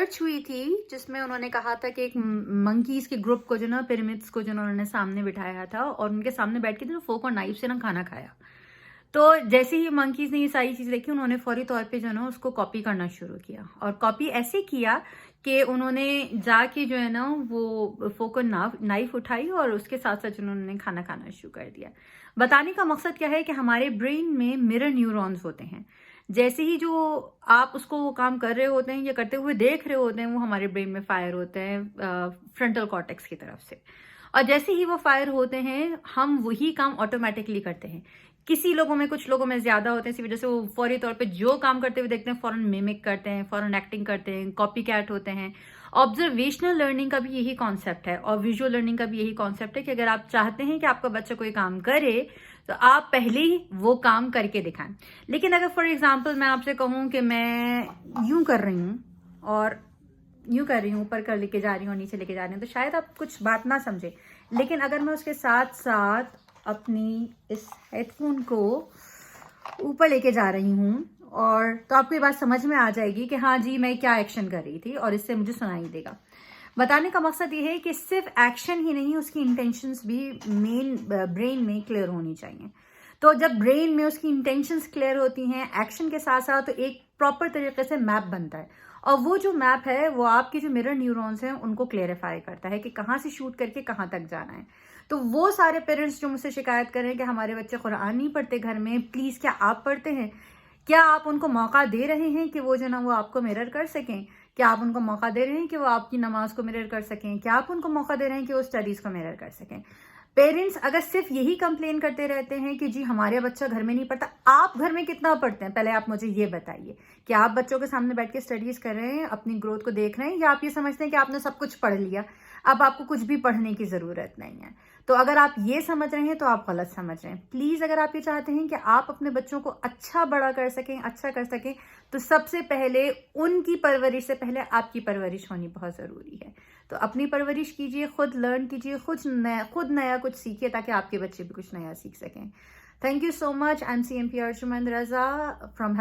Research ہوئی تھی جس میں انہوں نے کہا تھا کہ ایک منکیز کے گروپ کو جو نا پیرامڈس کو جو انہوں نے سامنے بٹھایا تھا اور ان کے سامنے بیٹھ کے جو فورک اور نائف سے نا کھانا کھایا. تو جیسے ہی منکیز نے یہ ساری چیز دیکھی انہوں نے فوری طور پہ جو ہے نا اس کو کاپی کرنا شروع کیا, اور کاپی ایسے کیا کہ انہوں نے جا کے جو ہے نا وہ فورک اور نائف اٹھائی اور اس کے ساتھ ساتھ انہوں نے کھانا کھانا شروع کر دیا. بتانے کا مقصد کیا ہے کہ ہمارے برین میں مرر نیورونز ہوتے ہیں. جیسے ہی جو آپ اس کو وہ کام کر رہے ہوتے ہیں یا کرتے ہوئے دیکھ رہے ہوتے ہیں وہ ہمارے برین میں فائر ہوتے ہیں فرنٹل کارٹیکس کی طرف سے, اور جیسے ہی وہ فائر ہوتے ہیں ہم وہی کام آٹومیٹکلی کرتے ہیں. کسی لوگوں میں کچھ لوگوں میں زیادہ ہوتے ہیں, اسی وجہ سے وہ فوری طور پہ جو کام کرتے ہوئے دیکھتے ہیں فوراً میمک کرتے ہیں, فوراً ایکٹنگ کرتے ہیں, کاپی کیٹ ہوتے ہیں. آبزرویشنل لرننگ کا بھی یہی کانسیپٹ ہے اور ویژول لرننگ کا بھی یہی کانسیپٹ ہے کہ اگر آپ چاہتے ہیں کہ آپ کا بچہ کوئی کام کرے تو آپ پہلے ہی وہ کام کر کے دکھائیں. لیکن اگر فار ایگزامپل میں آپ سے کہوں کہ میں یوں کر رہی ہوں اور یوں کر رہی ہوں, اوپر کر لے کے جا رہی ہوں اور نیچے لے کے جا رہی ہوں, تو شاید آپ کچھ بات نہ سمجھیں. لیکن اگر میں اس کے ساتھ ساتھ اپنی اس ہیڈ فون کو اوپر لے کے جا رہی ہوں اور تو آپ کو یہ بات سمجھ میں آ جائے گی کہ ہاں جی میں کیا ایکشن کر رہی تھی اور اس سے مجھے سنائی دے گا. بتانے کا مقصد یہ ہے کہ صرف ایکشن ہی نہیں, اس کی انٹینشنز بھی مین برین میں کلیئر ہونی چاہیے. تو جب برین میں اس کی انٹینشنز کلیئر ہوتی ہیں ایکشن کے ساتھ ساتھ, تو ایک پراپر طریقے سے میپ بنتا ہے, اور وہ جو میپ ہے وہ آپ کی جو مرر نیورونز ہیں ان کو کلیئریفائی کرتا ہے کہ کہاں سے شوٹ کر کے کہاں تک جانا ہے. تو وہ سارے پیرنٹس جو مجھ سے شکایت کریں کہ ہمارے بچے قرآن نہیں پڑھتے گھر میں, پلیز کیا آپ پڑھتے ہیں؟ کیا آپ ان کو موقع دے رہے ہیں کہ وہ جو نا وہ آپ کو مرر کر سکیں؟ کیا آپ ان کو موقع دے رہے ہیں کہ وہ آپ کی نماز کو مرر کر سکیں؟ کیا آپ ان کو موقع دے رہے ہیں کہ وہ اسٹڈیز کو مرر کر سکیں؟ پیرنٹس اگر صرف یہی کمپلین کرتے رہتے ہیں کہ جی ہمارے بچہ گھر میں نہیں پڑھتا, آپ گھر میں کتنا پڑھتے ہیں پہلے آپ مجھے یہ بتائیے. کہ آپ بچوں کے سامنے بیٹھ کے اسٹڈیز کر رہے ہیں, اپنی گروتھ کو دیکھ رہے ہیں, یا آپ یہ سمجھتے ہیں کہ آپ نے سب کچھ پڑھ لیا, اب آپ کو کچھ بھی پڑھنے کی ضرورت نہیں ہے؟ تو اگر آپ یہ سمجھ رہے ہیں تو آپ غلط سمجھ رہے ہیں. پلیز اگر آپ یہ چاہتے ہیں کہ آپ اپنے بچوں کو اچھا بڑا کر سکیں, اچھا کر سکیں, تو سب سے پہلے ان کی پرورش سے پہلے آپ کی پرورش ہونی بہت ضروری ہے. تو اپنی پرورش کیجیے, خود لرن کیجیے, خود نیا کچھ سیکھیے تاکہ آپ کے بچے بھی کچھ نیا سیکھ سکیں. Thank you so much. I am CMP Arjumand Raza from